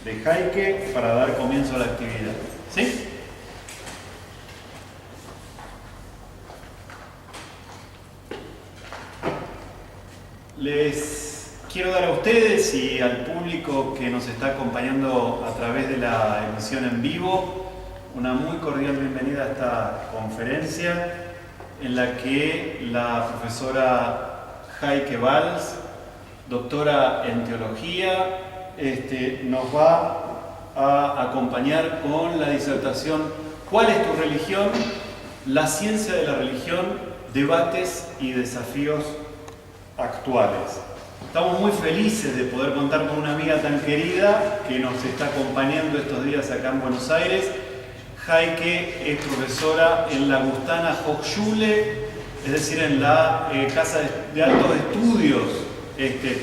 de Heike para dar comienzo a la actividad. ¿Sí? Les quiero dar a ustedes y al público que nos está acompañando a través de la emisión en vivo una muy cordial bienvenida a esta conferencia en la que la profesora Heike Valls, doctora en teología, nos va a acompañar con la disertación ¿Cuál es tu religión? La ciencia de la religión, debates y desafíos actuales. Estamos muy felices de poder contar con una amiga tan querida que nos está acompañando estos días acá en Buenos Aires. Heike es profesora en la Gustana Hochschule, es decir, en la Casa de Altos Estudios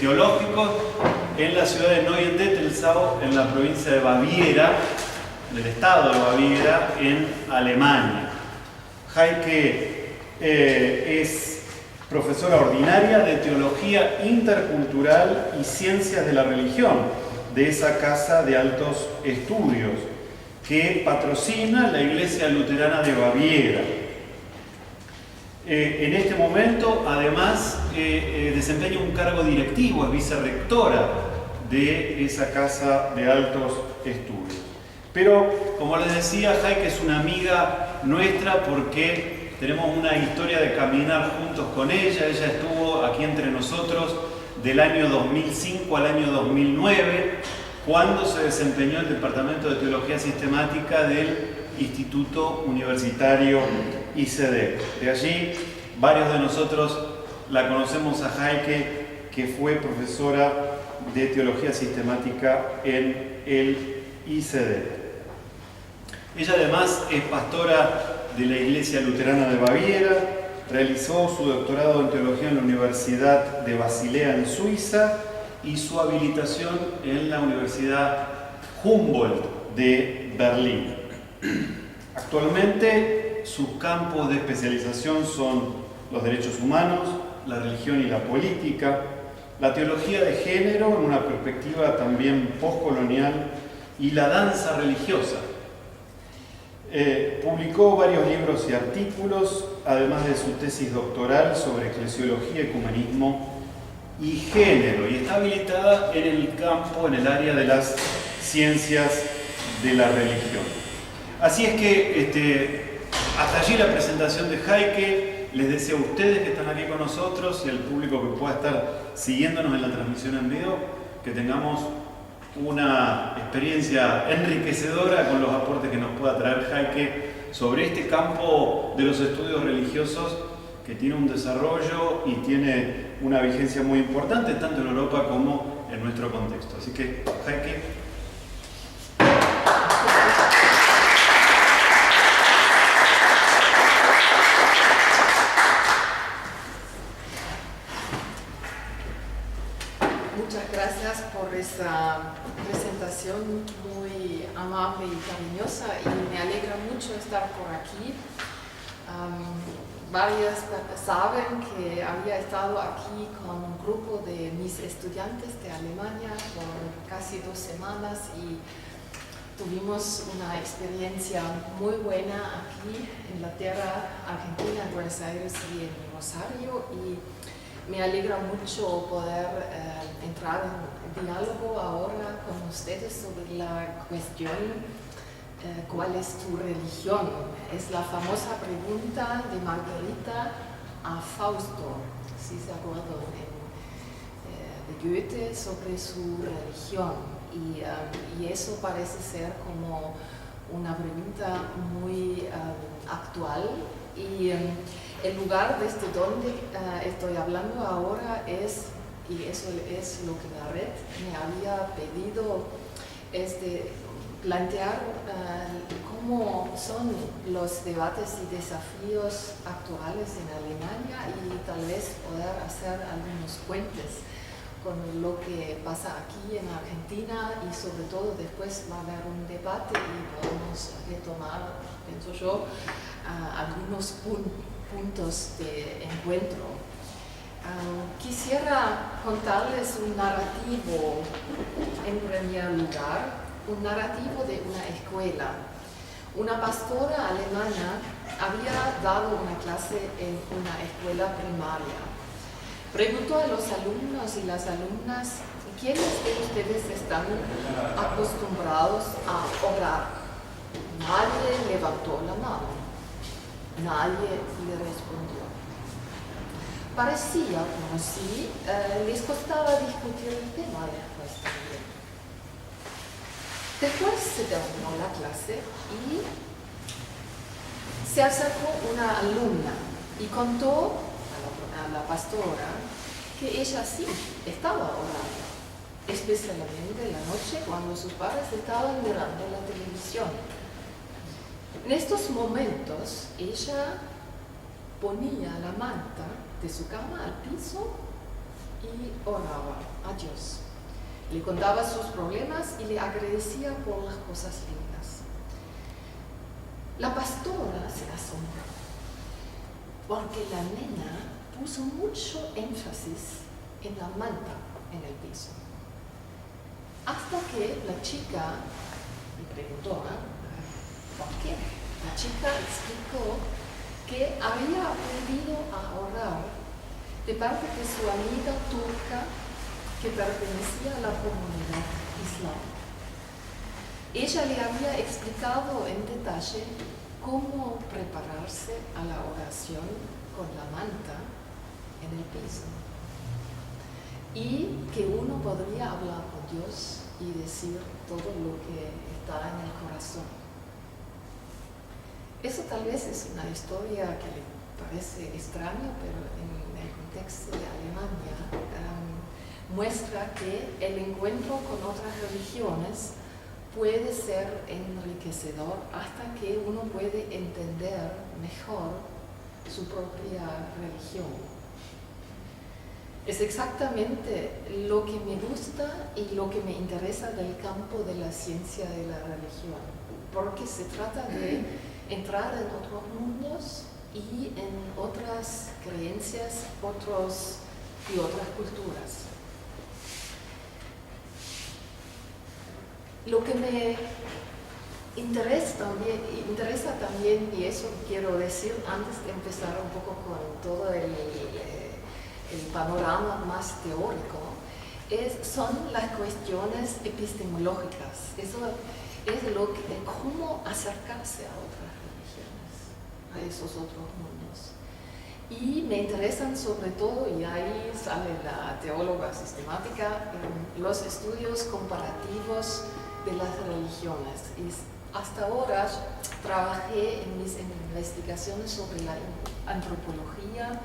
Teológicos en la ciudad de Neuendettelsau, en la provincia de Baviera, del estado de Baviera, en Alemania. Heike es profesora ordinaria de Teología Intercultural y Ciencias de la Religión de esa Casa de Altos Estudios que patrocina la Iglesia Luterana de Baviera. En este momento, además, desempeña un cargo directivo, es vicerrectora de esa Casa de Altos Estudios. Pero, como les decía, Heike es una amiga nuestra porque tenemos una historia de caminar juntos con ella. Ella estuvo aquí entre nosotros del año 2005 al año 2009, cuando se desempeñó en el Departamento de Teología Sistemática del Instituto Universitario ICD. De allí, varios de nosotros la conocemos a Heike, que fue profesora de Teología Sistemática en el ICD. Ella además es pastora de la Iglesia Luterana de Baviera, realizó su doctorado en teología en la Universidad de Basilea en Suiza y su habilitación en la Universidad Humboldt de Berlín. Actualmente sus campos de especialización son los derechos humanos, la religión y la política, la teología de género en una perspectiva también postcolonial y la danza religiosa. Publicó varios libros y artículos, además de su tesis doctoral sobre eclesiología, ecumenismo y género, y está habilitada en el campo, en el área de las ciencias de la religión. Así es que hasta allí la presentación de Heike. Les deseo a ustedes que están aquí con nosotros y al público que pueda estar siguiéndonos en la transmisión en vivo, que tengamos una experiencia enriquecedora con los aportes que nos pueda traer Heike sobre este campo de los estudios religiosos que tiene un desarrollo y tiene una vigencia muy importante tanto en Europa como en nuestro contexto. Así que, Heike. Muchas gracias por esa presentación muy amable y cariñosa, y me alegra mucho estar por aquí. Varias saben que había estado aquí con un grupo de mis estudiantes de Alemania por casi 2 semanas y tuvimos una experiencia muy buena aquí en la tierra argentina, en Buenos Aires y en Rosario, y me alegra mucho poder entrar en diálogo ahora con ustedes sobre la cuestión ¿cuál es tu religión? Es la famosa pregunta de Margarita a Fausto, si se acuerdan, de Goethe sobre su religión. Y eso parece ser como una pregunta muy actual. Y el lugar desde donde estoy hablando ahora y eso es lo que la red me había pedido, es de plantear cómo son los debates y desafíos actuales en Alemania y tal vez poder hacer algunos puentes con lo que pasa aquí en Argentina, y sobre todo después va a haber un debate y podemos retomar, pienso yo, algunos puntos de encuentro. Quisiera contarles un narrativo en primer lugar un narrativo de una escuela. Una pastora alemana había dado una clase en una escuela primaria. Preguntó a los alumnos y las alumnas, ¿quiénes de ustedes están acostumbrados a orar? Nadie levantó la mano. Nadie le respondió. Parecía como si les costaba discutir el tema después también. Después se terminó la clase y se acercó una alumna y contó a la pastora que ella sí estaba orando, especialmente en la noche cuando sus padres estaban mirando la televisión. En estos momentos ella ponía la manta de su cama al piso y oraba a Dios. Le contaba sus problemas y le agradecía por las cosas lindas. La pastora se asombró porque la nena puso mucho énfasis en la manta en el piso. Hasta que la chica le preguntó, ¿por qué? La chica explicó que había aprendido a orar de parte de su amiga turca que pertenecía a la comunidad islámica. Ella le había explicado en detalle cómo prepararse a la oración con la manta en el piso y que uno podría hablar con Dios y decir todo lo que está en el corazón. Eso tal vez es una historia que le parece extraña, pero en el contexto de Alemania muestra que el encuentro con otras religiones puede ser enriquecedor hasta que uno puede entender mejor su propia religión. Es exactamente lo que me gusta y lo que me interesa del campo de la ciencia de la religión, porque se trata de entrar en otros mundos y en otras creencias y otras culturas. Lo que me interesa también, y eso quiero decir antes de empezar un poco con todo el panorama más teórico, son las cuestiones epistemológicas. Eso es cómo acercarse a otras religiones, a esos otros mundos. Y me interesan sobre todo, y ahí sale la teóloga sistemática, los estudios comparativos de las religiones. Y hasta ahora trabajé en mis investigaciones sobre la antropología,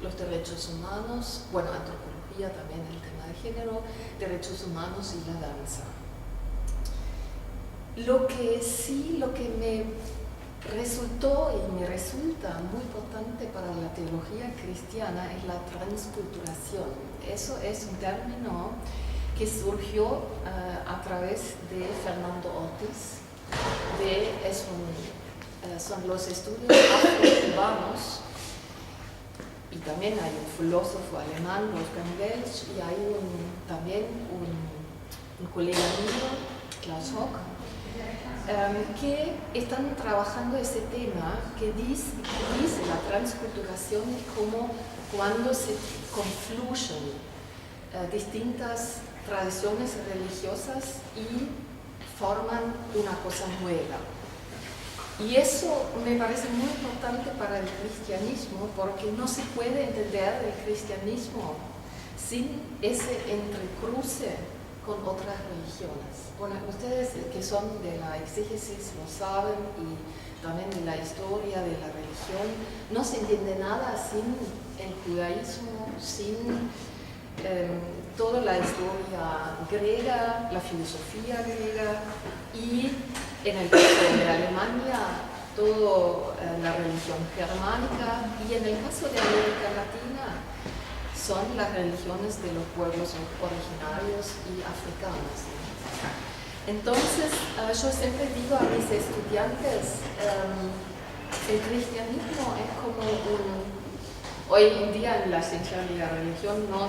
los derechos humanos, antropología también, el tema de género, derechos humanos y la danza. Lo que me resultó y me resulta muy importante para la teología cristiana es la transculturación. Eso es un término que surgió a través de Fernando Ortiz. Son los estudios afro-cubanos, y también hay un filósofo alemán, Wolfgang Welsch, y hay también un colega mío, Klaus Hock, que están trabajando ese tema que dice la transculturación es como cuando se confluyen distintas tradiciones religiosas y forman una cosa nueva. Y eso me parece muy importante para el cristianismo, porque no se puede entender el cristianismo sin ese entrecruce con otras religiones. Bueno, ustedes que son de la exégesis lo saben, y también de la historia de la religión, no se entiende nada sin el judaísmo, sin toda la historia griega, la filosofía griega, y en el caso de Alemania, toda la religión germánica, y en el caso de América Latina, son las religiones de los pueblos originarios y africanos. Entonces, yo siempre digo a mis estudiantes, el cristianismo es como hoy en día en la ciencia de la religión no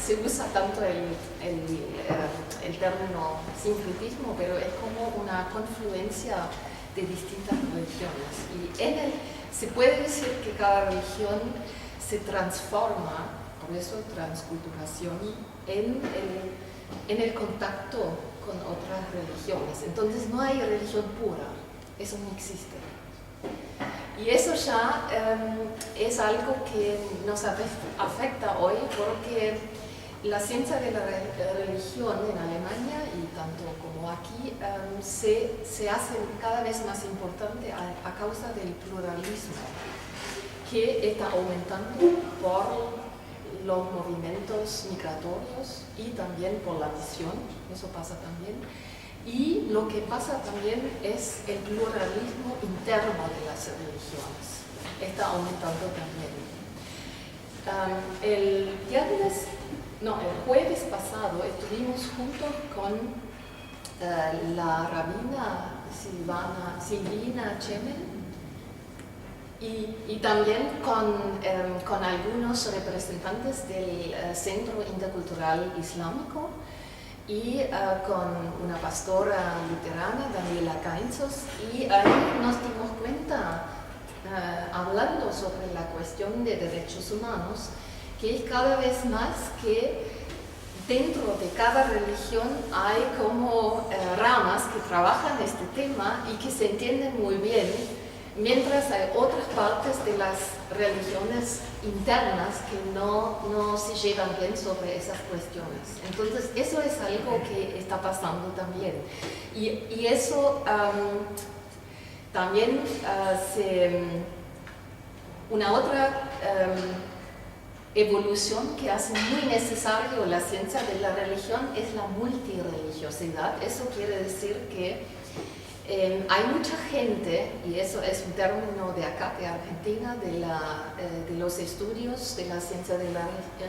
se usa tanto el término sincretismo, pero es como una confluencia de distintas religiones. Y se puede decir que cada religión se transforma, por eso transculturación, en el contacto con otras religiones. Entonces no hay religión pura, eso no existe. Y eso ya es algo que nos afecta hoy porque la ciencia de la religión en Alemania y tanto como aquí se hace cada vez más importante a causa del pluralismo que está aumentando por los movimientos migratorios y también por la misión, eso pasa también. Y lo que pasa también es el pluralismo interno de las religiones, está aumentando también. El jueves pasado estuvimos juntos con la rabina Silvina Chemen y también con algunos representantes del Centro Intercultural Islámico y con una pastora luterana, Daniela Cainzos, y ahí nos dimos cuenta, hablando sobre la cuestión de derechos humanos, que es cada vez más que dentro de cada religión hay como ramas que trabajan este tema y que se entienden muy bien, mientras hay otras partes de las religiones internas que no se llevan bien sobre esas cuestiones. Entonces, eso es algo que está pasando también. Y eso también una otra evolución que hace muy necesario la ciencia de la religión es la multirreligiosidad. Eso quiere decir que hay mucha gente, y eso es un término de acá, de Argentina, de los estudios de la ciencia de la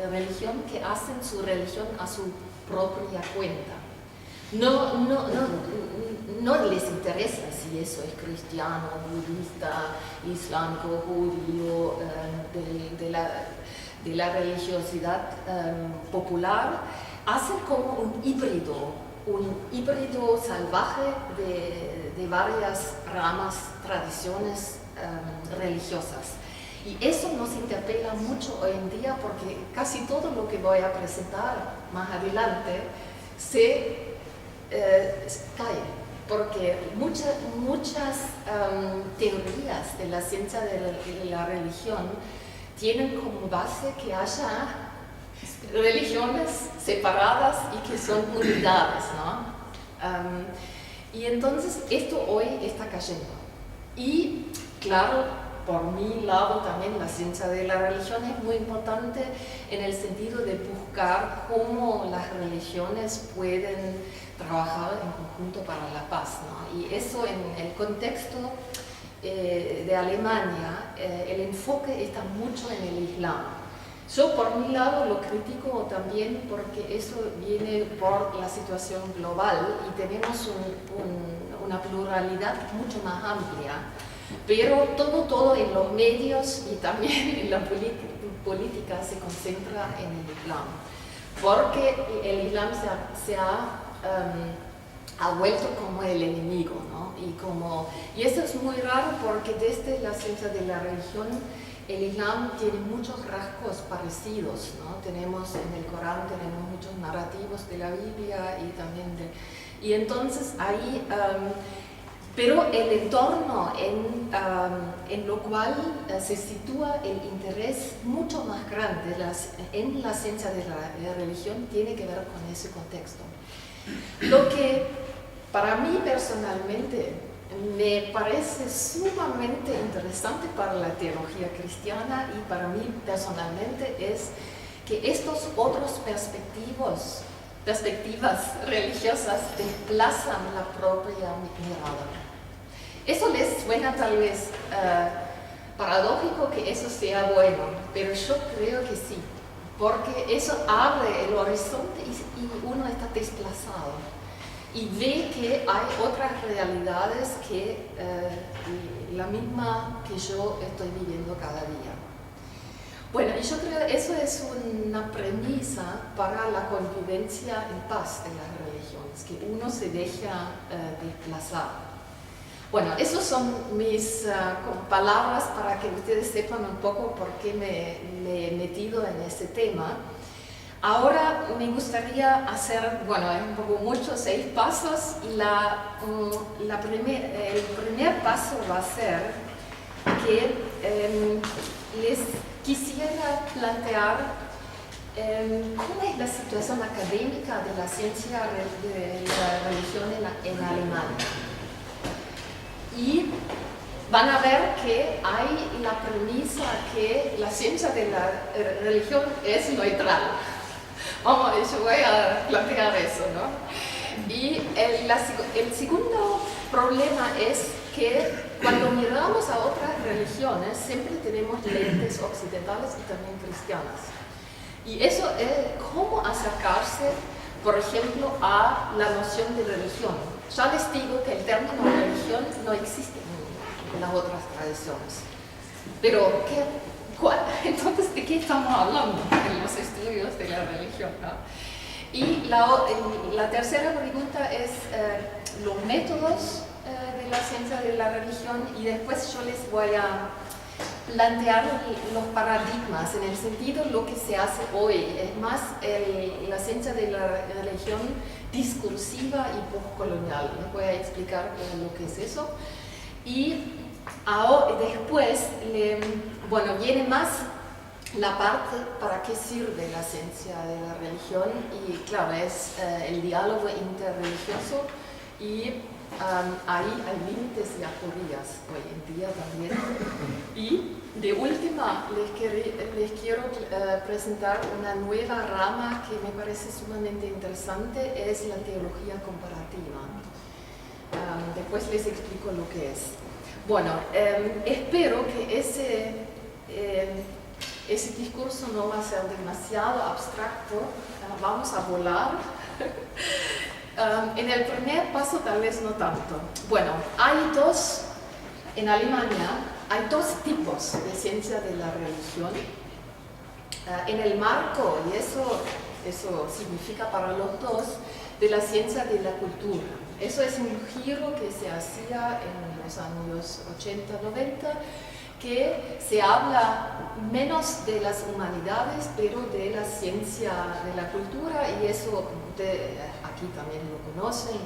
religión, que hacen su religión a su propia cuenta. No les interesa si eso es cristiano, budista, islámico, judío, de la religiosidad popular. Hacen como un híbrido salvaje de varias ramas, tradiciones religiosas. Y eso nos interpela mucho hoy en día porque casi todo lo que voy a presentar más adelante se cae, porque muchas teorías de la ciencia de la religión tienen como base que haya religiones separadas y que son unidades, ¿no? Y entonces esto hoy está cayendo. Y claro, por mi lado también la ciencia de la religión es muy importante en el sentido de buscar cómo las religiones pueden trabajar en conjunto para la paz, ¿no? Y eso en el contexto de Alemania, el enfoque está mucho en el Islam. Yo por mi lado lo critico también porque eso viene por la situación global y tenemos una pluralidad mucho más amplia, pero todo en los medios y también en la política se concentra en el Islam, porque el Islam se ha vuelto como el enemigo, ¿no? Y eso es muy raro porque desde la ciencia de la religión el Islam tiene muchos rasgos parecidos, ¿no? Tenemos en el Corán, tenemos muchos narrativos de la Biblia y también y entonces ahí, pero el entorno en lo cual se sitúa el interés mucho más grande en la ciencia de la religión tiene que ver con ese contexto. Lo que para mí personalmente me parece sumamente interesante para la teología cristiana y para mí personalmente es que estos otros perspectivas religiosas desplazan la propia mirada. Eso les suena tal vez paradójico que eso sea bueno, pero yo creo que sí, porque eso abre el horizonte y uno está desplazado. Y ve que hay otras realidades que la misma que yo estoy viviendo cada día. Bueno, y yo creo que eso es una premisa para la convivencia en paz de las religiones, que uno se deja desplazar. Bueno, esas son mis palabras para que ustedes sepan un poco por qué me he metido en este tema. Ahora me gustaría hacer, bueno, es un poco mucho, 6 pasos. El primer paso va a ser que les quisiera plantear cómo es la situación académica de la ciencia de la religión en Alemania. Y van a ver que hay la premisa que la ciencia de la religión es neutral. Yo voy a plantear eso, ¿no? Y el segundo problema es que cuando miramos a otras religiones siempre tenemos lentes occidentales y también cristianas. Y eso es cómo acercarse, por ejemplo, a la noción de religión. Ya les digo que el término religión no existe en las otras tradiciones. Pero, entonces, ¿de qué estamos hablando en los estudios de la religión, ¿no? Y la tercera pregunta es los métodos de la ciencia de la religión, y después yo les voy a plantear los paradigmas en el sentido de lo que se hace hoy. Es más la ciencia de la religión discursiva y postcolonial. Les voy a explicar lo que es eso. Y después, viene más la parte para qué sirve la ciencia de la religión, y claro, es el diálogo interreligioso, y ahí hay límites y aporías hoy en día también. Y de última, les quiero presentar una nueva rama que me parece sumamente interesante, es la teología comparativa. Después les explico lo que es. Bueno, espero que ese discurso no va a ser demasiado abstracto. Vamos a volar. En el primer paso tal vez no tanto. Bueno, en Alemania hay 2 tipos de ciencia de la religión. En el marco, y eso significa para los dos, de la ciencia de la cultura. Eso es un giro que se hacía en los años 80-90, que se habla menos de las humanidades, pero de la ciencia de la cultura, y eso aquí también lo conocen,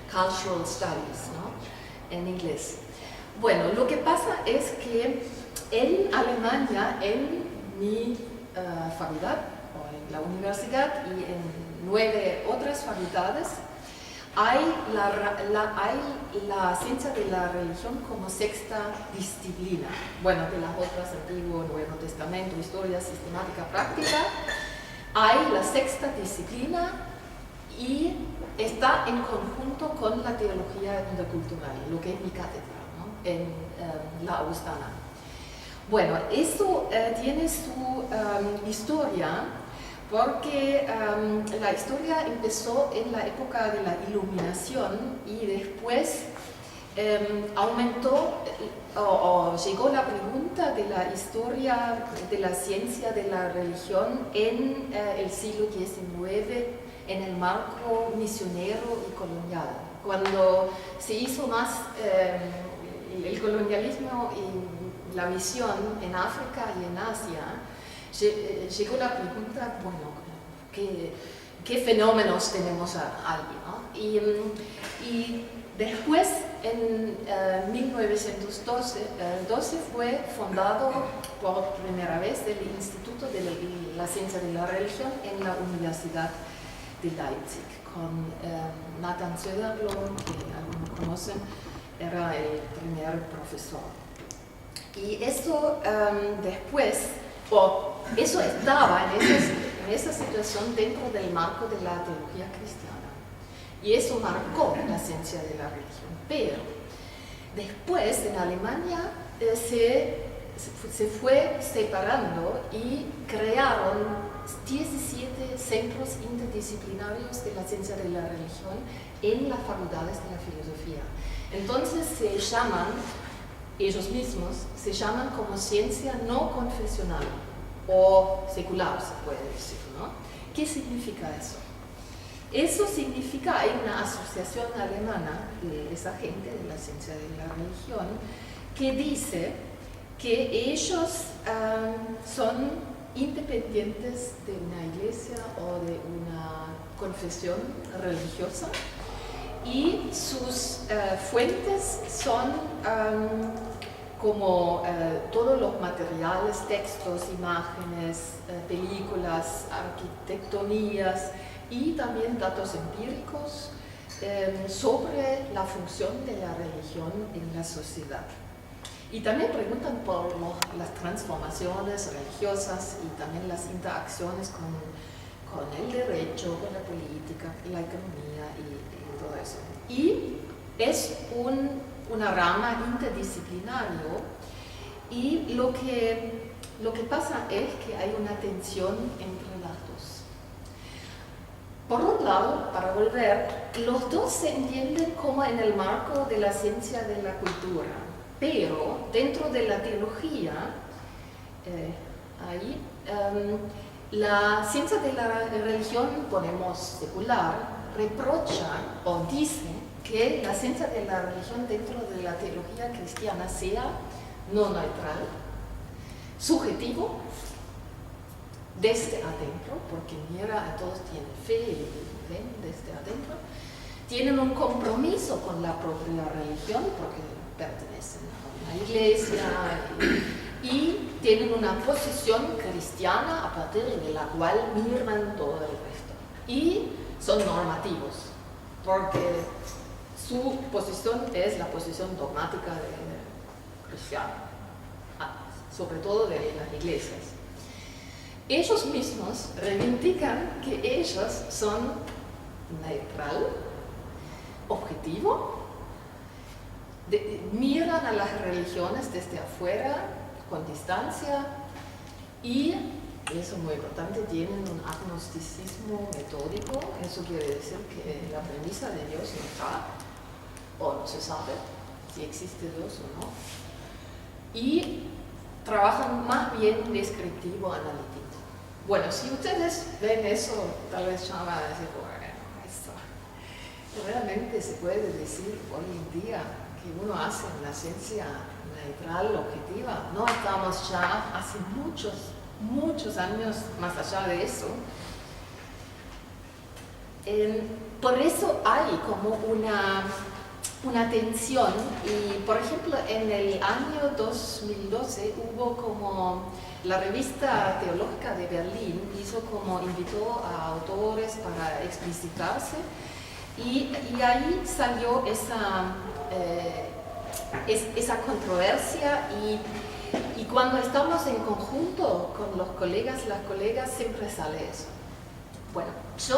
Cultural Studies, ¿no? En inglés. Bueno, lo que pasa es que en Alemania, en mi facultad, o en la universidad, y en 9 otras facultades, hay la ciencia de la religión como 6ª disciplina. Bueno, de las otras, Antiguo, Nuevo Testamento, Historia, Sistemática, Práctica. Hay la 6ª disciplina y está en conjunto con la teología intercultural, lo que es mi cátedra, ¿no? En la Augustana. Bueno, esto tiene su historia, porque la historia empezó en la época de la Iluminación, y después aumentó o llegó la pregunta de la historia de la ciencia de la religión en el siglo XIX, en el marco misionero y colonial. Cuando se hizo más el colonialismo y la misión en África y en Asia, llegó la pregunta, bueno, ¿qué fenómenos tenemos ahí, ¿no? Y después, en 1912, fue fundado por primera vez el Instituto de la Ciencia de la Religión en la Universidad de Leipzig, con Nathan Söderblom, que algunos conocen, era el primer profesor. Y eso después, eso estaba en esa situación dentro del marco de la teología cristiana. Y eso marcó la ciencia de la religión. Pero después en Alemania se fue separando y crearon 17 centros interdisciplinarios de la ciencia de la religión en las facultades de la filosofía. Entonces se llaman ellos mismos se llaman como ciencia no confesional o secular, se puede decir, ¿no? ¿Qué significa eso? Eso significa, hay una asociación alemana de esa gente de la ciencia de la religión que dice que ellos son independientes de una iglesia o de una confesión religiosa y sus fuentes son como todos los materiales, textos, imágenes, películas, arquitectonías y también datos empíricos sobre la función de la religión en la sociedad. Y también preguntan por las transformaciones religiosas y también las interacciones con el derecho, con la política, la economía y todo eso. Y es una rama interdisciplinario y lo que pasa es que hay una tensión entre las dos. Por un lado, para volver, los dos se entienden como en el marco de la ciencia de la cultura, pero dentro de la teología, la ciencia de la religión, ponemos secular, reprocha o dice que la ciencia de la religión dentro de la teología cristiana sea no neutral, subjetivo, desde adentro, porque mira a todos tienen fe y ven desde adentro, tienen un compromiso con la propia religión porque pertenecen a una iglesia y tienen una posición cristiana a partir de la cual miran todo el resto y son normativos porque su posición es la posición dogmática de cristiana, sobre todo de las iglesias. Ellos mismos reivindican que ellos son neutral, objetivo, miran a las religiones desde afuera, con distancia, y eso es muy importante, tienen un agnosticismo metódico. Eso quiere decir que la premisa de Dios no está, o no se sabe si existe Dios o no, y trabajan más bien descriptivo, analítico. Bueno, si ustedes ven eso, tal vez ya van a decir, bueno, esto realmente se puede decir hoy en día que uno hace una ciencia neutral, objetiva. No estamos ya hace muchos años más allá de eso. Por eso hay como una tensión y, por ejemplo, en el año 2012 hubo como la revista teológica de Berlín invitó a autores para explicitarse y ahí salió esa controversia y cuando estamos en conjunto con los colegas, las colegas, siempre sale eso. Bueno, yo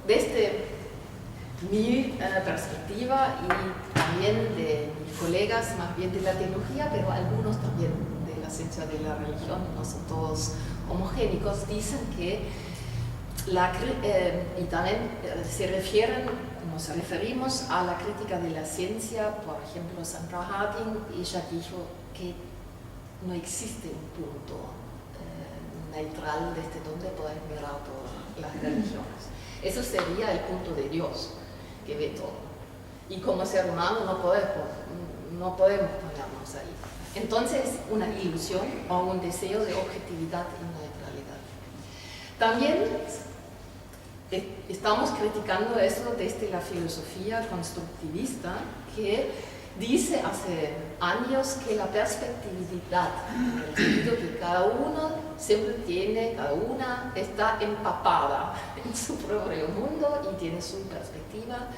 desde mi perspectiva y también de mis colegas, más bien de la teología, pero algunos también de la ciencia de la religión, no son todos homogéneos, dicen que y también nos referimos a la crítica de la ciencia. Por ejemplo, Sandra Harding, ella dijo que no existe un punto neutral desde donde poder mirar todas las religiones. Eso sería el punto de Dios, que ve todo. Y como ser humano no podemos ponernos ahí. Entonces, una ilusión o un deseo de objetividad y neutralidad. También estamos criticando eso desde la filosofía constructivista, que dice hace años que la perspectividad, en el sentido que cada una está empapada en su propio mundo y tiene su perspectiva,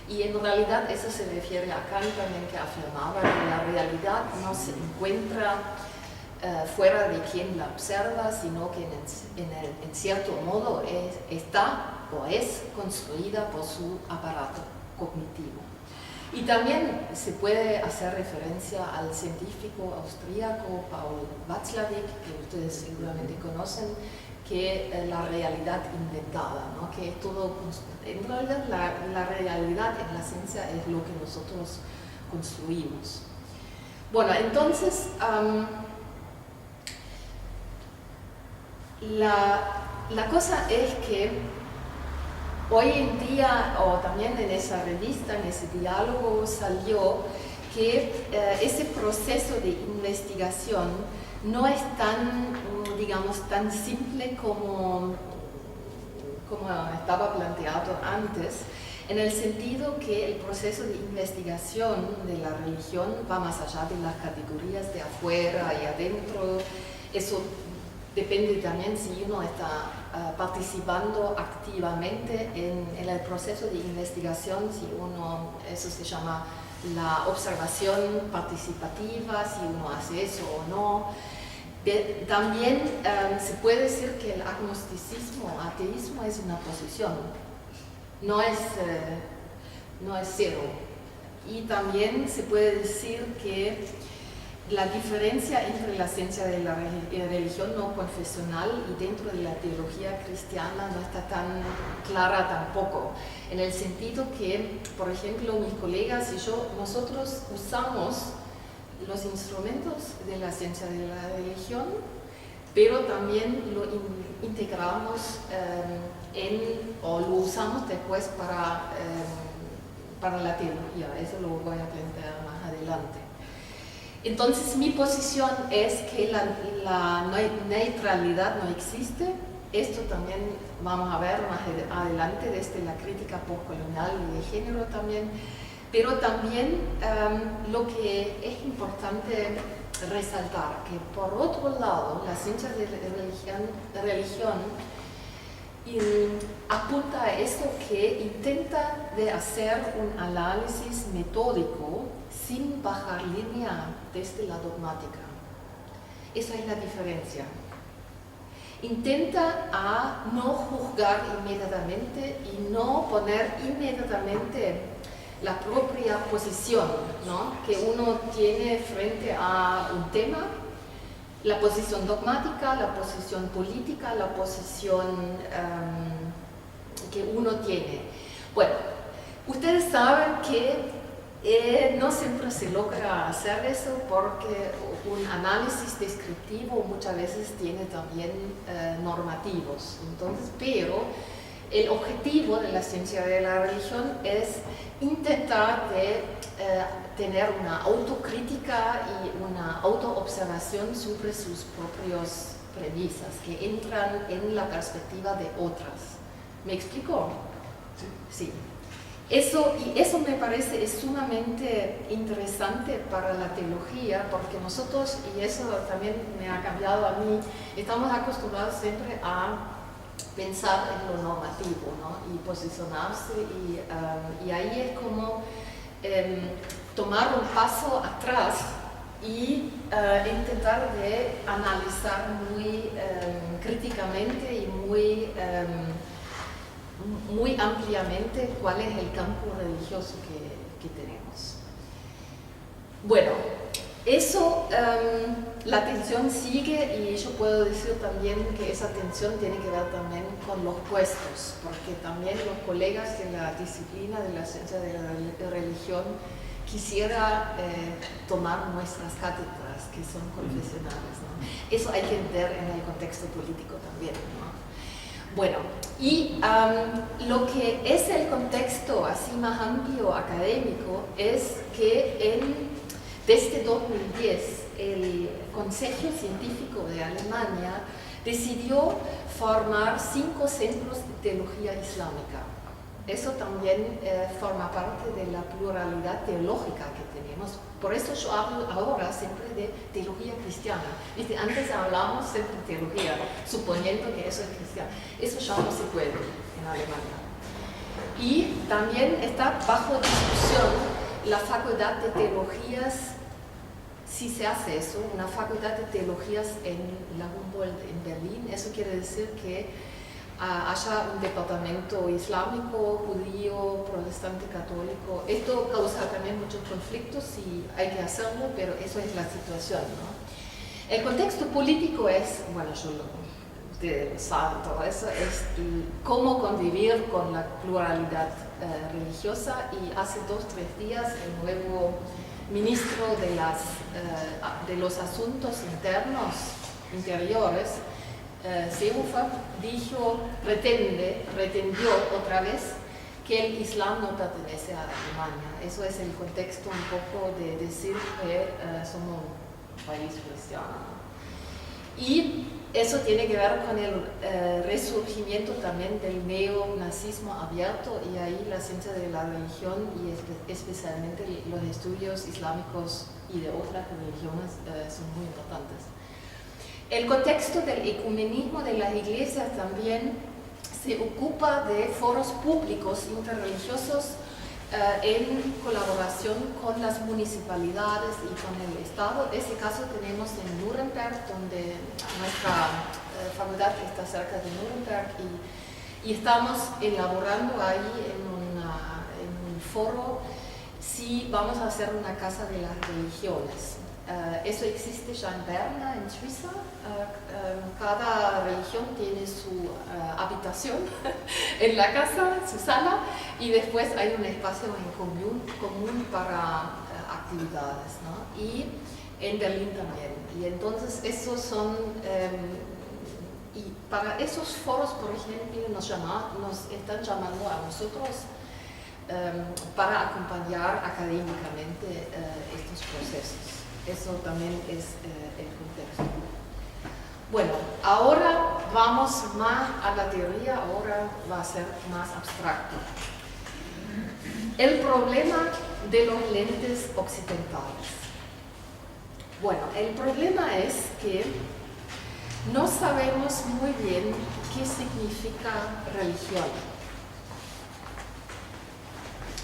y en realidad eso se refiere a Kant también, que afirmaba que la realidad no se encuentra fuera de quien la observa, sino que en cierto modo está o es construida por su aparato cognitivo. Y también se puede hacer referencia al científico austríaco Paul Watzlawick, que ustedes seguramente conocen, que la realidad inventada, ¿no? Que todo, en realidad la realidad en la ciencia es lo que nosotros construimos. Bueno, entonces, la cosa es que hoy en día, o también en esa revista, en ese diálogo, salió que ese proceso de investigación no es tan, digamos, tan simple como estaba planteado antes, en el sentido que el proceso de investigación de la religión va más allá de las categorías de afuera y adentro. Eso depende también si uno está participando activamente en el proceso de investigación, si uno, eso se llama la observación participativa, si uno hace eso o no. También se puede decir que el agnosticismo, ateísmo es una posición, no es cero. Y también se puede decir que la diferencia entre la ciencia de la religión no confesional y dentro de la teología cristiana no está tan clara tampoco, en el sentido que, por ejemplo, mis colegas y yo, nosotros usamos los instrumentos de la ciencia de la religión, pero también lo integramos o lo usamos después para la teología. Eso lo voy a plantear más adelante. Entonces mi posición es que la neutralidad no existe. Esto también vamos a ver más adelante desde la crítica postcolonial y de género también. Pero también lo que es importante resaltar, que por otro lado la ciencia de religión apunta a eso, que intenta de hacer un análisis metódico sin bajar línea desde la dogmática. Esa es la diferencia. Intenta a no juzgar inmediatamente y no poner inmediatamente la propia posición, ¿no?, que uno tiene frente a un tema, la posición dogmática, la posición política, la posición que uno tiene. Bueno, ustedes saben que no siempre se logra hacer eso porque un análisis descriptivo muchas veces tiene también normativos. Entonces, pero el objetivo de la ciencia de la religión es intentar de tener una autocrítica y una autoobservación sobre sus propias premisas que entran en la perspectiva de otras. ¿Me explico? Sí. Sí. Eso me parece es sumamente interesante para la teología, porque nosotros, y eso también me ha cambiado a mí, estamos acostumbrados siempre a pensar en lo normativo, ¿no?, y posicionarse, y ahí es como tomar un paso atrás y intentar de analizar muy críticamente y muy ampliamente cuál es el campo religioso que tenemos. Bueno, eso, la tensión sigue, y yo puedo decir también que esa tensión tiene que ver también con los puestos, porque también los colegas de la disciplina de la ciencia de la religión quisiera tomar nuestras cátedras, que son confesionales, ¿no? Eso hay que entender en el contexto político también, ¿no? Bueno, y lo que es el contexto así más amplio académico es que desde 2010 el Consejo Científico de Alemania decidió formar 5 centros de teología islámica. Eso también forma parte de la pluralidad teológica que tenemos. Por eso yo hablo ahora siempre de teología cristiana. ¿Viste? Antes hablamos siempre de teología, suponiendo que eso es cristiano. Eso ya no se puede en Alemania. Y también está bajo discusión la facultad de teologías, si se hace eso, una facultad de teologías en la Humboldt en Berlín. Eso quiere decir que haya un departamento islámico, judío, protestante, católico. Esto causa también muchos conflictos y hay que hacerlo, pero eso es la situación, ¿no? El contexto político es, bueno, ustedes saben todo eso, es cómo convivir con la pluralidad religiosa, y hace 2 o 3 días el nuevo ministro de los Asuntos Interiores, Seehofer, pretendió otra vez que el Islam no pertenece a Alemania. Eso es el contexto un poco de decir que somos un país cristiano. Y eso tiene que ver con el resurgimiento también del neonazismo abierto, y ahí la ciencia de la religión y especialmente los estudios islámicos y de otras religiones son muy importantes. El contexto del ecumenismo de las iglesias también se ocupa de foros públicos interreligiosos en colaboración con las municipalidades y con el Estado. Ese caso tenemos en Nuremberg, donde nuestra facultad está cerca de Nuremberg, y estamos elaborando ahí en un foro si vamos a hacer una casa de las religiones. Eso existe ya en Berna, en Suiza. Cada religión tiene su habitación en la casa, su sala, y después hay un espacio en común para actividades, ¿no? Y en Berlín también. Y entonces esos son, y para esos foros, por ejemplo, nos están llamando a nosotros para acompañar académicamente estos procesos. Eso también es el contexto. Bueno, ahora vamos más a la teoría, ahora va a ser más abstracto. El problema de los lentes occidentales. Bueno, el problema es que no sabemos muy bien qué significa religión.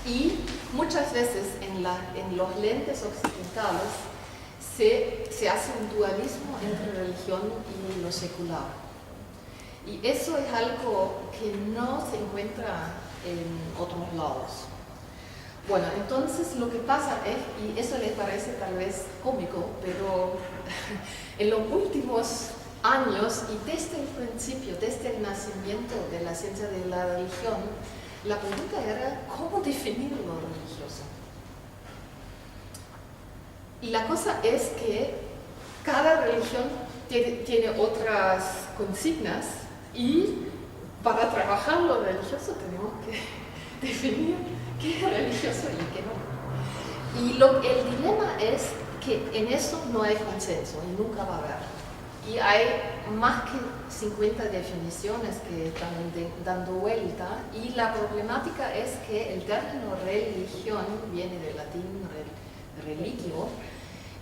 Y muchas veces en los lentes occidentales se hace un dualismo entre religión y lo secular. Y eso es algo que no se encuentra en otros lados. Bueno, entonces lo que pasa es, y eso les parece tal vez cómico, pero en los últimos años y desde el principio, desde el nacimiento de la ciencia de la religión, la pregunta era ¿cómo definir lo religioso? Y la cosa es que cada religión tiene otras consignas, y para trabajar lo religioso tenemos que definir qué es religioso y qué no. Y el dilema es que en eso no hay consenso y nunca va a haber. Y hay más que 50 definiciones que están dando vuelta, y la problemática es que el término religión viene del latín religio,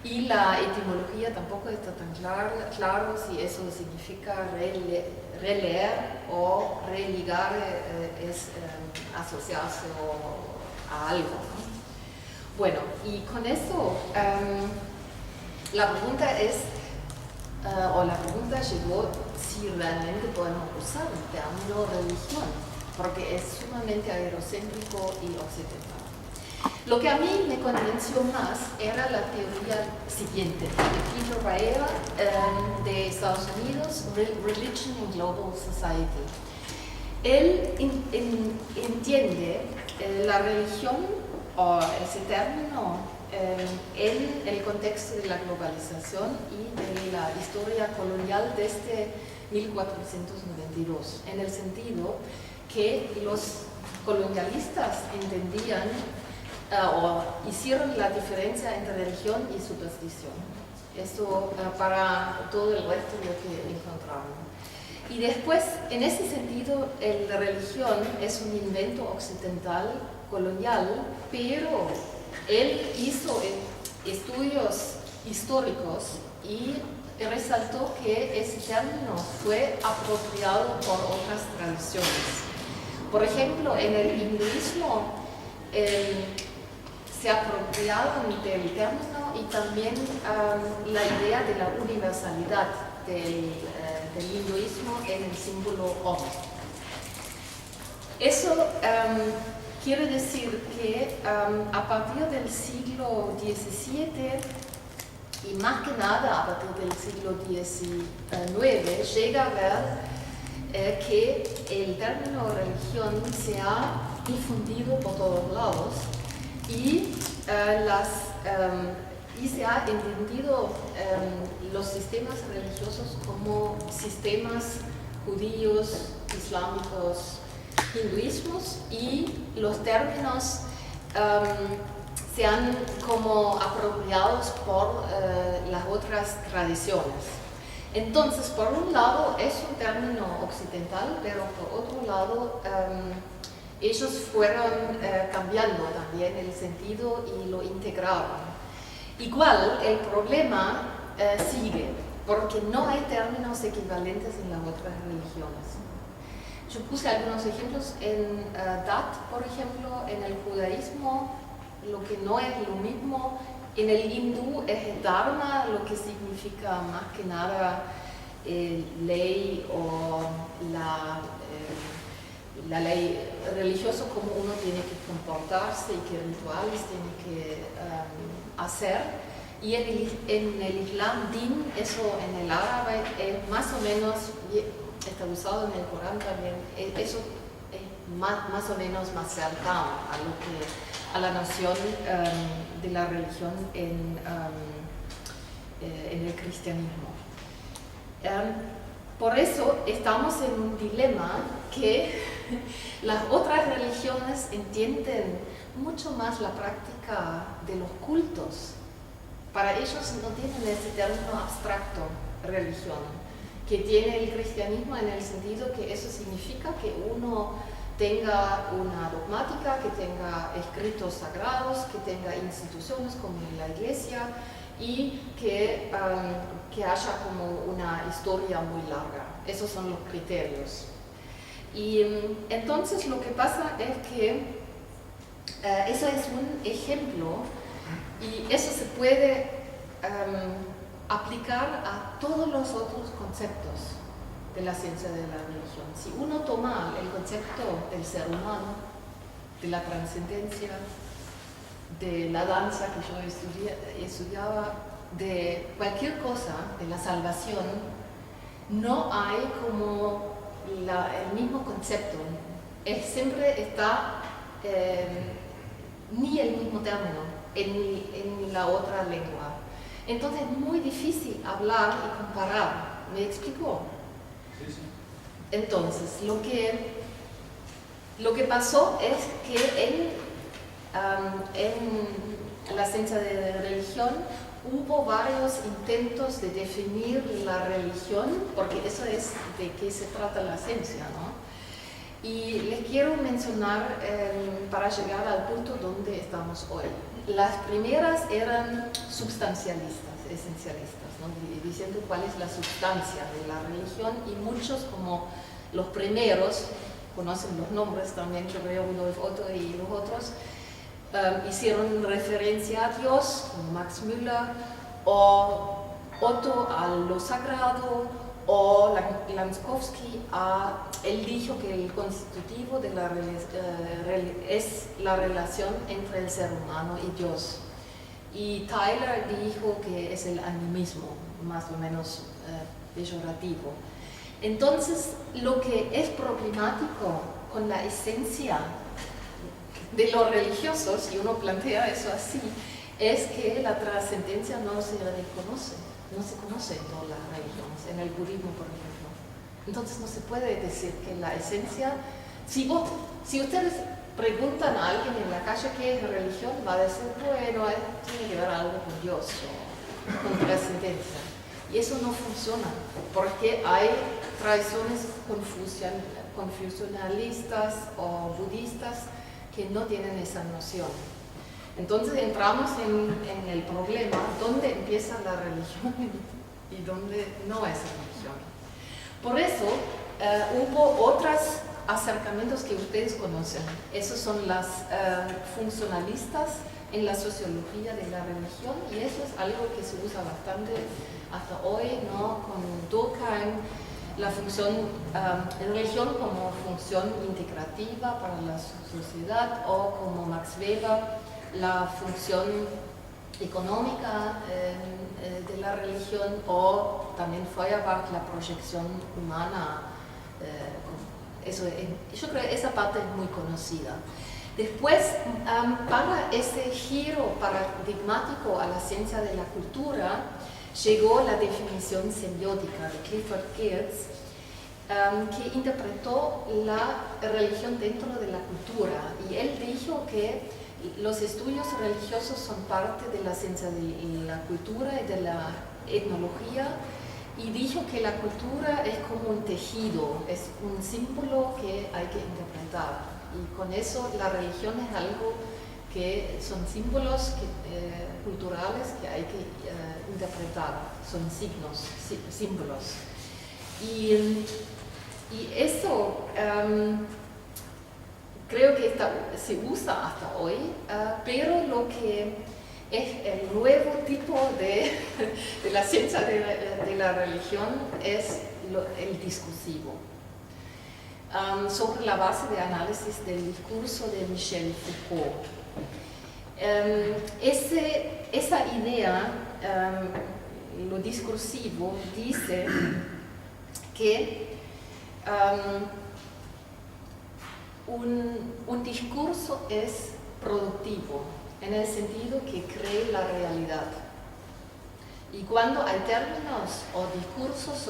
y la etimología tampoco está tan claro si eso significa releer o religar, es asociarse a algo, ¿no? Bueno, y con eso la pregunta es, la pregunta llegó si realmente podemos usar el término religión, porque es sumamente eurocéntrico y occidental. Lo que a mí me convenció más era la teoría siguiente, de Peter Baer, de Estados Unidos, Religion in Global Society. Él entiende la religión, o ese término, en el contexto de la globalización y de la historia colonial desde 1492, en el sentido que los colonialistas entendían o hicieron la diferencia entre religión y superstición. Esto para todo el resto de lo que encontraron. Y después, en ese sentido, la religión es un invento occidental colonial, pero él hizo estudios históricos y resaltó que ese término fue apropiado por otras tradiciones. Por ejemplo, en el hinduismo se apropiaron del término, y también la idea de la universalidad del hinduismo en el símbolo Om. Eso quiere decir que a partir del siglo XVII, y más que nada a partir del siglo XIX, llega a ver que el término religión se ha difundido por todos lados, y y se ha entendido los sistemas religiosos como sistemas judíos, islámicos, hinduismos, y los términos se han como apropiados por las otras tradiciones. Entonces, por un lado es un término occidental, pero por otro lado ellos fueron cambiando también el sentido y lo integraron. Igual, el problema sigue, porque no hay términos equivalentes en las otras religiones. Yo puse algunos ejemplos en Dat, por ejemplo, en el judaísmo, lo que no es lo mismo. En el hindú es dharma, lo que significa más que nada ley o la ley religiosa, como uno tiene que comportarse y qué rituales tiene que hacer. Y en el Islam, din, eso en el árabe es más o menos, está usado en el Corán también, eso es más o menos más cercano a la noción de la religión en el cristianismo. Por eso estamos en un dilema que las otras religiones entienden mucho más la práctica de los cultos. Para ellos no tienen ese término abstracto, religión, que tiene el cristianismo, en el sentido que eso significa que uno tenga una dogmática, que tenga escritos sagrados, que tenga instituciones como la iglesia, y que haya como una historia muy larga. Esos son los criterios. Y entonces lo que pasa es que eso es un ejemplo, y eso se puede aplicar a todos los otros conceptos de la ciencia de la religión. Si uno toma el concepto del ser humano, de la trascendencia, de la danza que yo estudiaba, de cualquier cosa, de la salvación, no hay como el mismo concepto. Siempre está ni el mismo término en la otra lengua. Entonces es muy difícil hablar y comparar. ¿Me explico? Sí, sí. Entonces, lo que pasó es que en la ciencia de religión hubo varios intentos de definir la religión, porque eso es de qué se trata la ciencia, ¿no? Y les quiero mencionar para llegar al punto donde estamos hoy. Las primeras eran substancialistas, esencialistas, ¿no? Diciendo cuál es la sustancia de la religión, y muchos, como los primeros, conocen los nombres también, yo creo, Rudolf Otto y los otros, hicieron referencia a Dios, como Max Müller, o Otto a lo sagrado, o Lanskovsky él dijo que el constitutivo de es la relación entre el ser humano y Dios. Y Tyler dijo que es el animismo, más o menos peyorativo. Entonces, lo que es problemático con la esencia de los religiosos, y uno plantea eso así, es que la trascendencia no se reconoce, no se conoce en todas las religiones, en el budismo, por ejemplo. Entonces no se puede decir que la esencia, si ustedes preguntan a alguien en la calle qué es religión, va a decir, bueno, tiene que ver algo con Dios o con trascendencia. Y eso no funciona, porque hay tradiciones confucionalistas o budistas que no tienen esa noción. Entonces entramos en el problema, ¿dónde empieza la religión y dónde no es religión? Por eso hubo otros acercamientos que ustedes conocen. Esos son las funcionalistas en la sociología de la religión, y eso es algo que se usa bastante hasta hoy, ¿no? Con Durkheim, la religión como función integrativa para la sociedad, o como Max Weber, la función económica de la religión, o también Feuerbach, la proyección humana. Yo creo que esa parte es muy conocida. Después, para ese giro paradigmático a la ciencia de la cultura, llegó la definición semiótica de Clifford Geertz, que interpretó la religión dentro de la cultura. Y él dijo que los estudios religiosos son parte de la ciencia de la cultura y de la etnología, y dijo que la cultura es como un tejido, es un símbolo que hay que interpretar. Y con eso la religión es algo que son símbolos culturales que hay que interpretar, son signos, símbolos. Y eso creo que se usa hasta hoy, pero lo que es el nuevo tipo de la ciencia de la religión es el discursivo. Sobre la base de análisis del discurso de Michel Foucault. Esa idea, lo discursivo, dice que un discurso es productivo en el sentido que cree la realidad. Y cuando hay términos o discursos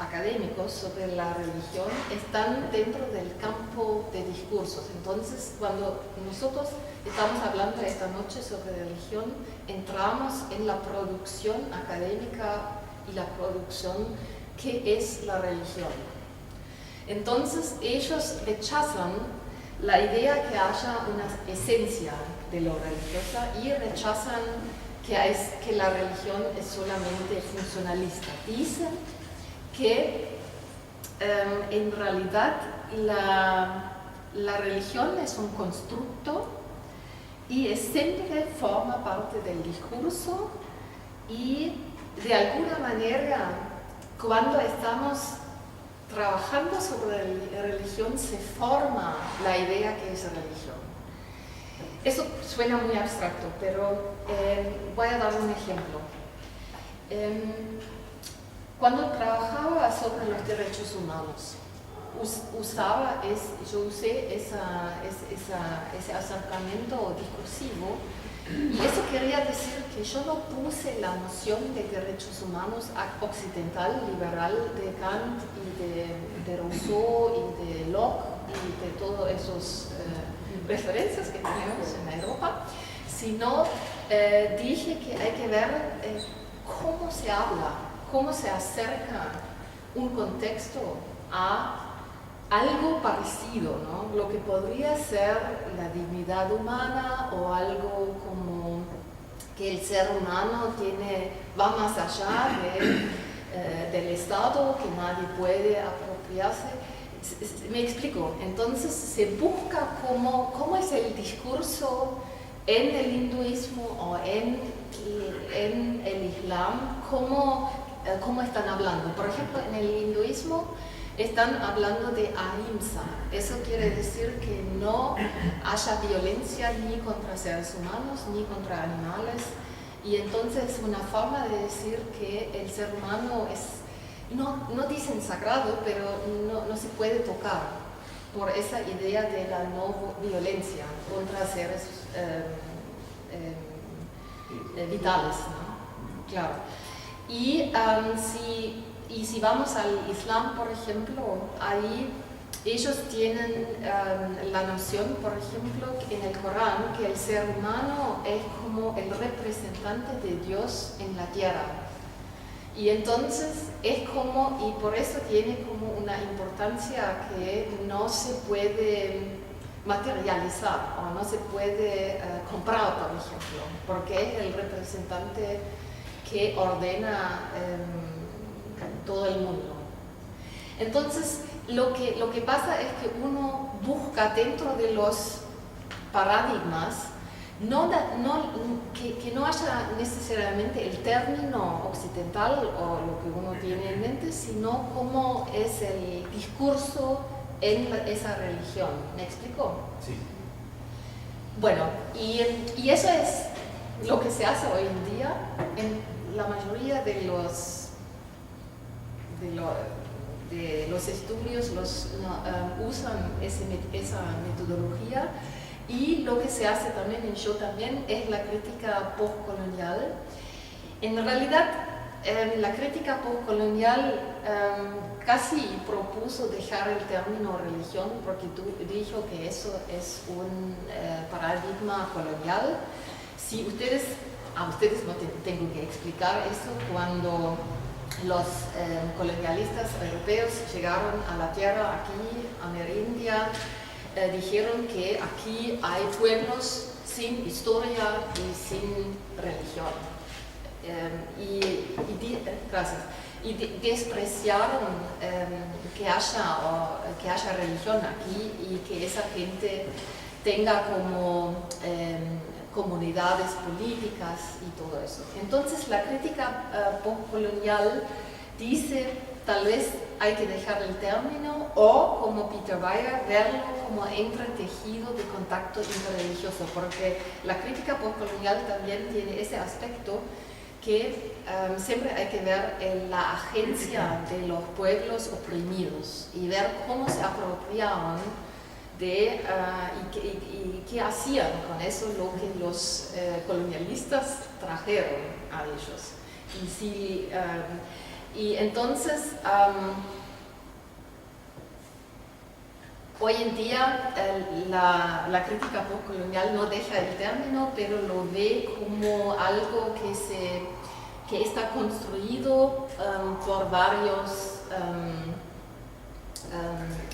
académicos sobre la religión, están dentro del campo de discursos. Entonces, cuando nosotros estamos hablando esta noche sobre religión, entramos en la producción académica y la producción que es la religión. Entonces, ellos rechazan la idea que haya una esencia de lo religiosa y rechazan que la religión es solamente funcionalista. Dicen que en realidad la religión es un constructo y siempre forma parte del discurso, y de alguna manera cuando estamos trabajando sobre religión se forma la idea que es religión. Eso suena muy abstracto, pero voy a dar un ejemplo. Cuando trabajaba sobre los derechos humanos, yo usé ese acercamiento discursivo, y eso quería decir que yo no puse la noción de derechos humanos occidental, liberal de Kant y de Rousseau y de Locke y de todas esas referencias que tenemos en Europa, sino dije que hay que ver cómo se habla, cómo se acerca un contexto a algo parecido, ¿no? Lo que podría ser la dignidad humana, o algo como que el ser humano va más allá del Estado, que nadie puede apropiarse. Me explico. Entonces se busca cómo es el discurso en el hinduismo o en el islam, cómo están hablando. Por ejemplo, en el hinduismo están hablando de ahimsa. Eso quiere decir que no haya violencia ni contra seres humanos ni contra animales, y entonces es una forma de decir que el ser humano es, no dicen sagrado, pero no se puede tocar, por esa idea de la no violencia contra seres vitales, ¿no? Claro. Y si vamos al Islam, por ejemplo, ahí ellos tienen la noción, por ejemplo, en el Corán, que el ser humano es como el representante de Dios en la tierra. Y entonces es como, y por eso tiene como una importancia que no se puede materializar o no se puede comprar, por ejemplo, porque es el representante que ordena todo el mundo. Entonces, lo que pasa es que uno busca dentro de los paradigmas que no haya necesariamente el término occidental o lo que uno tiene en mente, sino cómo es el discurso en esa religión. ¿Me explico? Sí. Bueno, y eso es lo que se hace hoy en día en la mayoría de los estudios usan esa metodología, Y lo que se hace también en Yo también es la crítica postcolonial. En realidad, la crítica postcolonial casi propuso dejar el término religión porque dijo que eso es un paradigma colonial. Si a ustedes no tengo que explicar eso, cuando los colonialistas europeos llegaron a la tierra aquí, Amerindia, dijeron que aquí hay pueblos sin historia y sin religión. Gracias. Y despreciaron que haya religión aquí y que esa gente tenga como comunidades políticas y todo eso. Entonces la crítica postcolonial dice, tal vez hay que dejar el término o, como Peter Weyer, verlo como entretejido de contacto interreligioso, porque la crítica postcolonial también tiene ese aspecto que siempre hay que ver en la agencia de los pueblos oprimidos y ver cómo se apropiaban y qué hacían con eso lo que los colonialistas trajeron a ellos. Y entonces, hoy en día la crítica postcolonial no deja el término, pero lo ve como algo que está construido por varios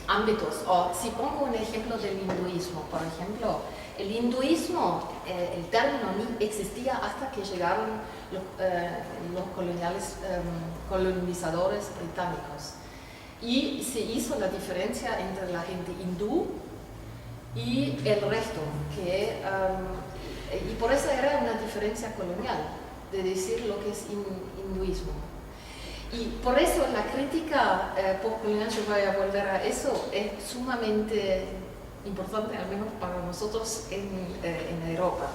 ámbitos. O si pongo un ejemplo del hinduismo, por ejemplo, el hinduismo, el término ni existía hasta que llegaron los colonizadores británicos. Y se hizo la diferencia entre la gente hindú y el resto, y por eso era una diferencia colonial, de decir lo que es hinduismo. Y por eso la crítica postcolonial, yo voy a volver a eso, es sumamente importante, al menos para nosotros en Europa.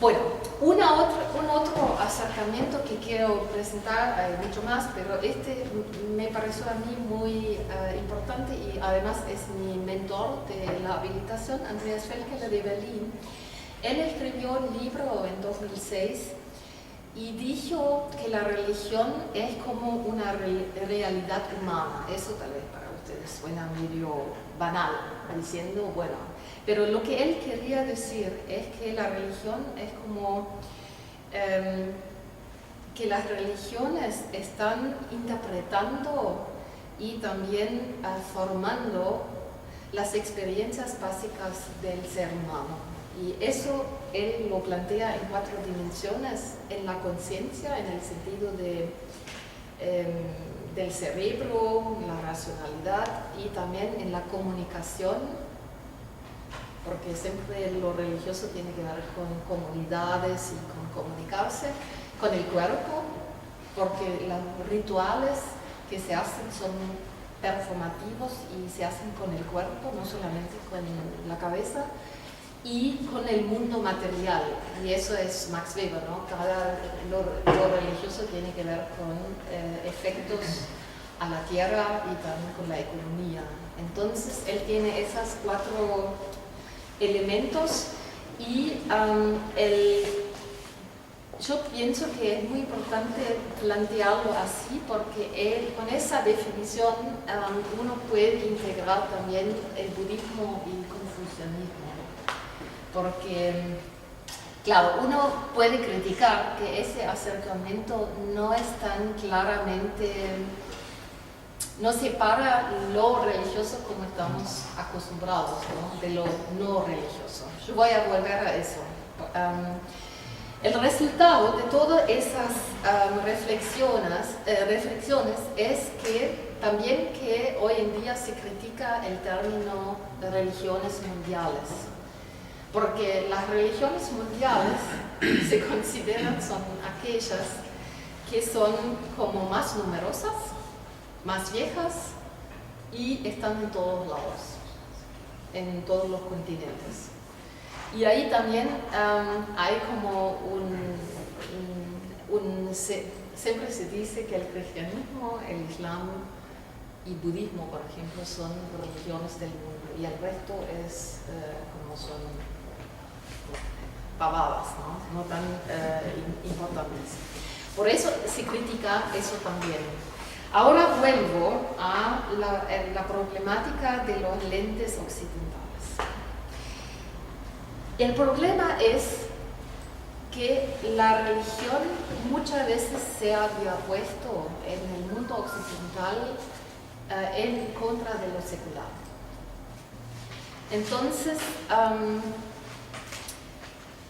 Bueno, un otro acercamiento que quiero presentar, hay mucho más, pero este me pareció a mí muy importante y además es mi mentor de la habilitación, Andreas Felkeler de Berlín. Él escribió un libro en 2006 y dijo que la religión es como una realidad humana. Eso tal vez para ustedes suena medio banal, diciendo, bueno, pero lo que él quería decir es que la religión es como que las religiones están interpretando y también formando las experiencias básicas del ser humano. Y eso él lo plantea en 4 dimensiones, en la conciencia, en el sentido del cerebro, la racionalidad, y también en la comunicación, porque siempre lo religioso tiene que ver con comunidades y con comunicarse, con el cuerpo, porque los rituales que se hacen son performativos y se hacen con el cuerpo, no solamente con la cabeza, y con el mundo material, y eso es Max Weber, ¿no? Lo religioso tiene que ver con efectos a la tierra y también con la economía. Entonces él tiene esos 4 elementos y yo pienso que es muy importante plantearlo así porque con esa definición uno puede integrar también el budismo y el confucianismo. Porque, claro, uno puede criticar que ese acercamiento no es tan claramente, no separa lo religioso como estamos acostumbrados, ¿no? De lo no religioso. Yo voy a volver a eso. El resultado de todas esas reflexiones es que también que hoy en día se critica el término de religiones mundiales. Porque las religiones mundiales se consideran son aquellas que son como más numerosas, más viejas y están en todos lados, en todos los continentes. Y ahí también hay como siempre se dice que el cristianismo, el islam y budismo, por ejemplo, son religiones del mundo y el resto es como son pavadas, no tan importantes. Por eso se critica eso también. Ahora vuelvo a la problemática de los lentes occidentales. El problema es que la religión muchas veces se había puesto en el mundo occidental en contra de lo secular. Entonces,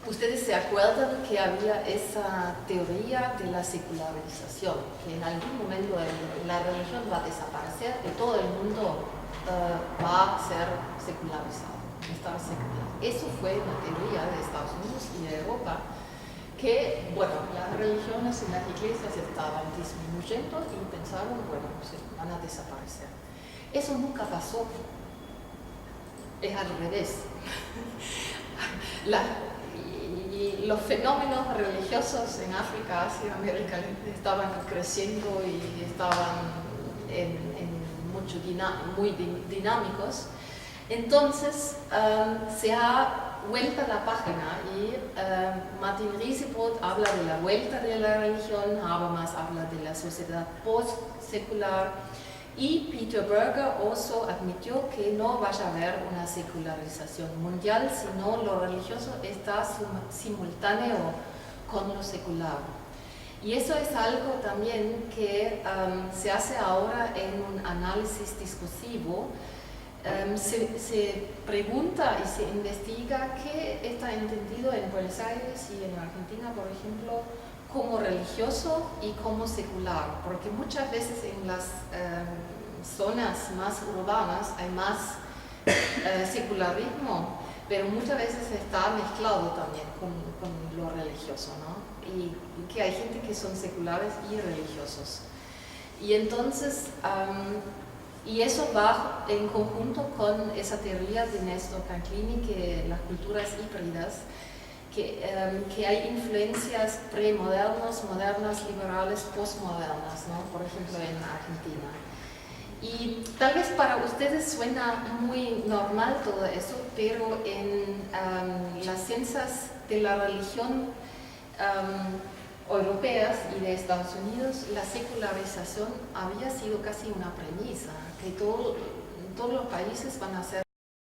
ustedes se acuerdan que había esa teoría de la secularización, que en algún momento la religión va a desaparecer y todo el mundo va a ser secularizado, estar secular. Eso fue la teoría de Estados Unidos y de Europa, que, bueno, las religiones en las iglesias estaban disminuyendo y pensaron, bueno, se van a desaparecer. Eso nunca pasó. Es al revés. Y los fenómenos religiosos en África, Asia, América estaban creciendo y estaban muy dinámicos. Entonces se ha vuelto la página y Martin Riesebrot habla de la vuelta de la religión, Habermas habla de la sociedad post-secular y Peter Berger also admitió que no vaya a haber una secularización mundial, sino lo religioso está simultáneo con lo secular. Y eso es algo también que se hace ahora en un análisis discursivo. Se pregunta y se investiga qué está entendido en Buenos Aires y en Argentina, por ejemplo, como religioso y como secular, porque muchas veces en las zonas más urbanas hay más secularismo, pero muchas veces está mezclado también con lo religioso, ¿no? Y que hay gente que son seculares y religiosos. Y entonces, y eso va en conjunto con esa teoría de Néstor Canclini, que las culturas híbridas, que hay influencias premodernas, modernas, liberales, postmodernas, ¿no? Por ejemplo en Argentina. Y tal vez para ustedes suena muy normal todo eso, pero en las ciencias de la religión europeas y de Estados Unidos, la secularización había sido casi una premisa, que todos los países van a ser